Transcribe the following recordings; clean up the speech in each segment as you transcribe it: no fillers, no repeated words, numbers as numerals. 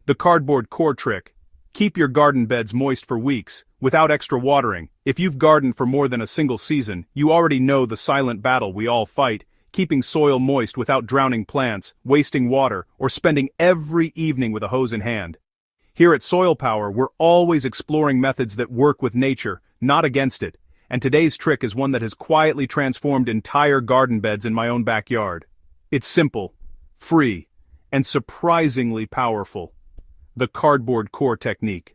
The cardboard core trick. Keep your garden beds moist for weeks, without extra watering. If you've gardened for more than a single season, you already know the silent battle we all fight, keeping soil moist without drowning plants, wasting water, or spending every evening with a hose in hand. Here at Soilpower, we're always exploring methods that work with nature, not against it, and today's trick is one that has quietly transformed entire garden beds in my own backyard. It's simple, free, and surprisingly powerful. The cardboard core technique.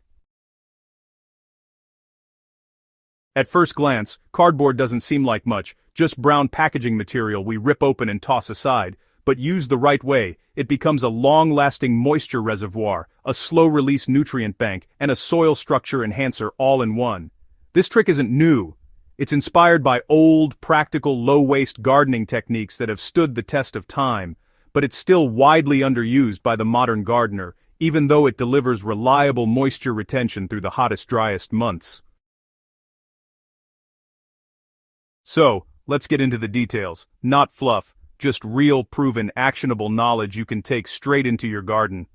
At first glance, cardboard doesn't seem like much, just brown packaging material we rip open and toss aside, but used the right way, it becomes a long-lasting moisture reservoir, a slow-release nutrient bank, and a soil structure enhancer all in one. This trick isn't new. It's inspired by old, practical, low-waste gardening techniques that have stood the test of time, but it's still widely underused by the modern gardener, even though it delivers reliable moisture retention through the hottest, driest months. So, let's get into the details. Not fluff, just real, proven, actionable knowledge you can take straight into your garden.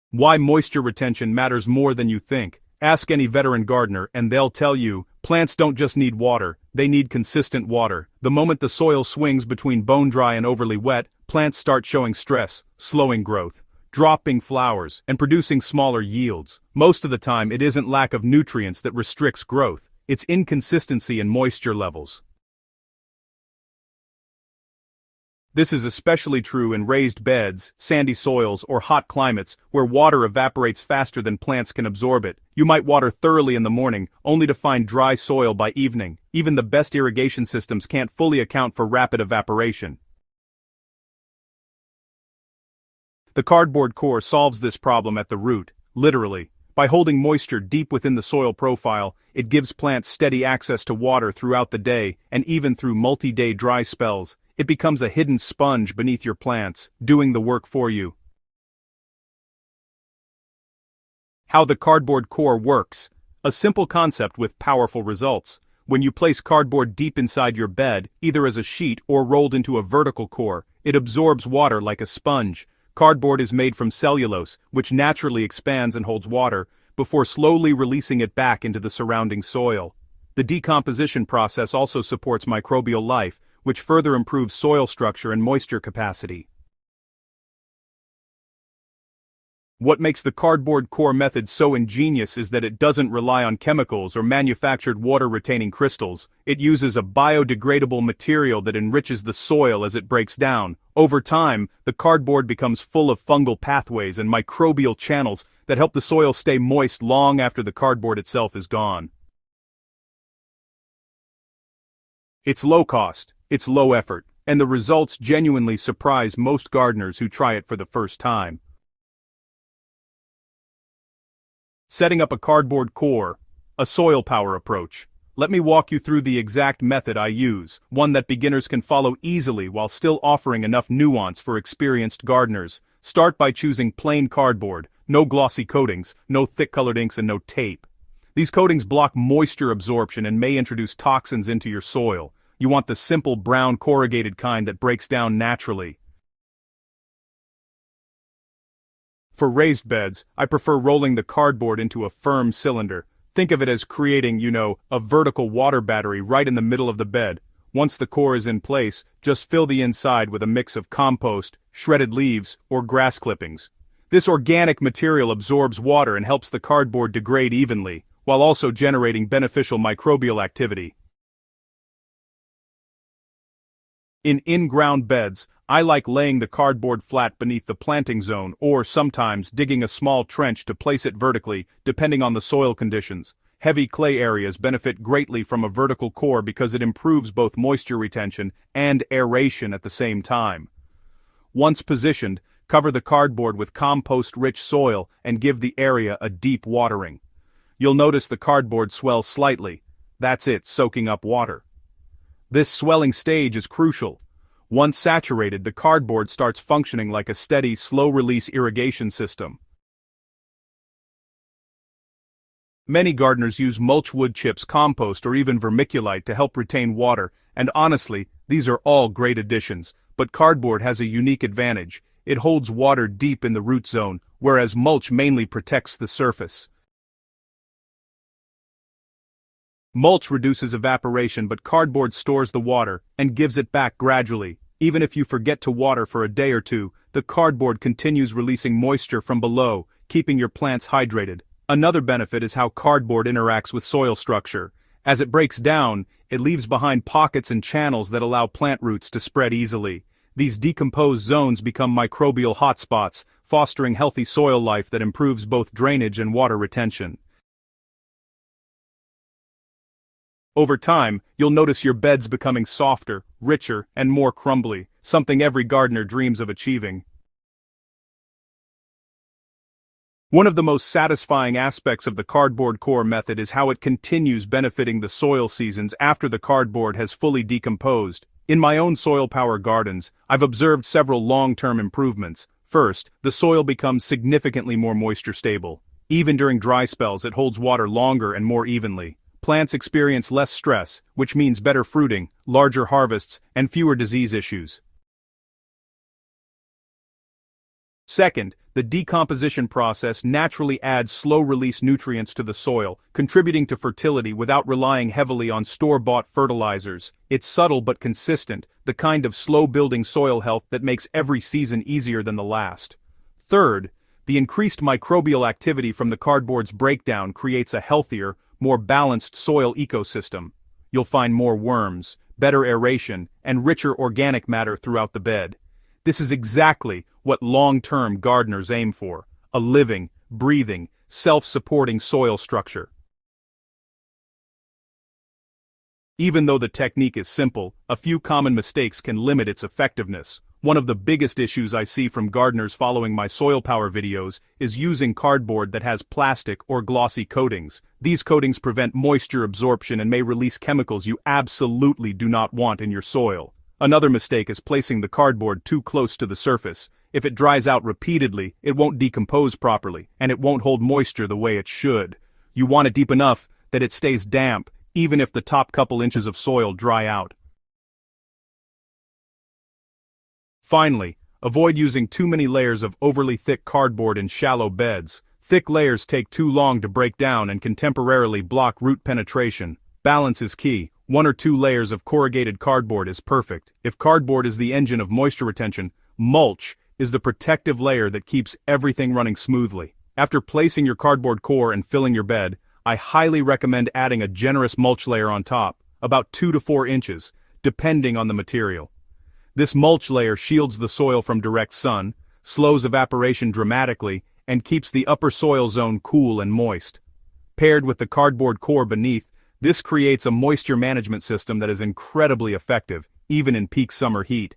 Why moisture retention matters more than you think. Ask any veteran gardener and they'll tell you, plants don't just need water, they need consistent water. The moment the soil swings between bone dry and overly wet, plants start showing stress, slowing growth, dropping flowers, and producing smaller yields. Most of the time it isn't lack of nutrients that restricts growth, it's inconsistency in moisture levels. This is especially true in raised beds, sandy soils, or hot climates where water evaporates faster than plants can absorb it. You might water thoroughly in the morning, only to find dry soil by evening. Even the best irrigation systems can't fully account for rapid evaporation. The cardboard core solves this problem at the root, literally. By holding moisture deep within the soil profile, it gives plants steady access to water throughout the day, and even through multi-day dry spells. It becomes a hidden sponge beneath your plants, doing the work for you. How the cardboard core works. A simple concept with powerful results. When you place cardboard deep inside your bed, either as a sheet or rolled into a vertical core, it absorbs water like a sponge. Cardboard is made from cellulose, which naturally expands and holds water, before slowly releasing it back into the surrounding soil. The decomposition process also supports microbial life, which further improves soil structure and moisture capacity. What makes the cardboard core method so ingenious is that it doesn't rely on chemicals or manufactured water-retaining crystals. It uses a biodegradable material that enriches the soil as it breaks down. Over time, the cardboard becomes full of fungal pathways and microbial channels that help the soil stay moist long after the cardboard itself is gone. It's low cost, it's low effort, and the results genuinely surprise most gardeners who try it for the first time. Setting up a cardboard core, a Soilpower approach. Let me walk you through the exact method I use, one that beginners can follow easily while still offering enough nuance for experienced gardeners. Start by choosing plain cardboard, no glossy coatings, no thick-colored inks, and no tape. These coatings block moisture absorption and may introduce toxins into your soil. You want the simple brown corrugated kind that breaks down naturally. For raised beds, I prefer rolling the cardboard into a firm cylinder. Think of it as creating, a vertical water battery right in the middle of the bed. Once the core is in place, just fill the inside with a mix of compost, shredded leaves, or grass clippings. This organic material absorbs water and helps the cardboard degrade evenly, while also generating beneficial microbial activity. In in-ground beds, I like laying the cardboard flat beneath the planting zone or sometimes digging a small trench to place it vertically, depending on the soil conditions. Heavy clay areas benefit greatly from a vertical core because it improves both moisture retention and aeration at the same time. Once positioned, cover the cardboard with compost-rich soil and give the area a deep watering. You'll notice the cardboard swells slightly. That's it, soaking up water. This swelling stage is crucial. Once saturated, the cardboard starts functioning like a steady, slow-release irrigation system. Many gardeners use mulch wood chips, compost, or even vermiculite to help retain water, and honestly, these are all great additions, but cardboard has a unique advantage. it holds water deep in the root zone, whereas mulch mainly protects the surface. Mulch reduces evaporation, but cardboard stores the water and gives it back gradually. Even if you forget to water for a day or two, the cardboard continues releasing moisture from below, keeping your plants hydrated. Another benefit is how cardboard interacts with soil structure. As it breaks down, it leaves behind pockets and channels that allow plant roots to spread easily. These decomposed zones become microbial hotspots, fostering healthy soil life that improves both drainage and water retention. Over time, you'll notice your beds becoming softer, richer, and more crumbly, something every gardener dreams of achieving. One of the most satisfying aspects of the cardboard core method is how it continues benefiting the soil seasons after the cardboard has fully decomposed. In my own Soilpower gardens, I've observed several long-term improvements. First, the soil becomes significantly more moisture stable. Even during dry spells, it holds water longer and more evenly. Plants experience less stress, which means better fruiting, larger harvests, and fewer disease issues. Second, the decomposition process naturally adds slow-release nutrients to the soil, contributing to fertility without relying heavily on store-bought fertilizers. It's subtle but consistent, the kind of slow-building soil health that makes every season easier than the last. Third, the increased microbial activity from the cardboard's breakdown creates a healthier, more balanced soil ecosystem. You'll find more worms, better aeration, and richer organic matter throughout the bed. This is exactly what long-term gardeners aim for: a living, breathing, self-supporting soil structure. Even though the technique is simple, a few common mistakes can limit its effectiveness. One of the biggest issues I see from gardeners following my Soilpower videos is using cardboard that has plastic or glossy coatings. These coatings prevent moisture absorption and may release chemicals you absolutely do not want in your soil. Another mistake is placing the cardboard too close to the surface. If it dries out repeatedly, it won't decompose properly, and it won't hold moisture the way it should. You want it deep enough that it stays damp, even if the top couple inches of soil dry out. Finally, avoid using too many layers of overly thick cardboard in shallow beds. Thick layers take too long to break down and can temporarily block root penetration. Balance is key. 1 or 2 layers of corrugated cardboard is perfect. If cardboard is the engine of moisture retention, mulch is the protective layer that keeps everything running smoothly. After placing your cardboard core and filling your bed, I highly recommend adding a generous mulch layer on top, about 2 to 4 inches, depending on the material. This mulch layer shields the soil from direct sun, slows evaporation dramatically, and keeps the upper soil zone cool and moist. Paired with the cardboard core beneath, this creates a moisture management system that is incredibly effective, even in peak summer heat.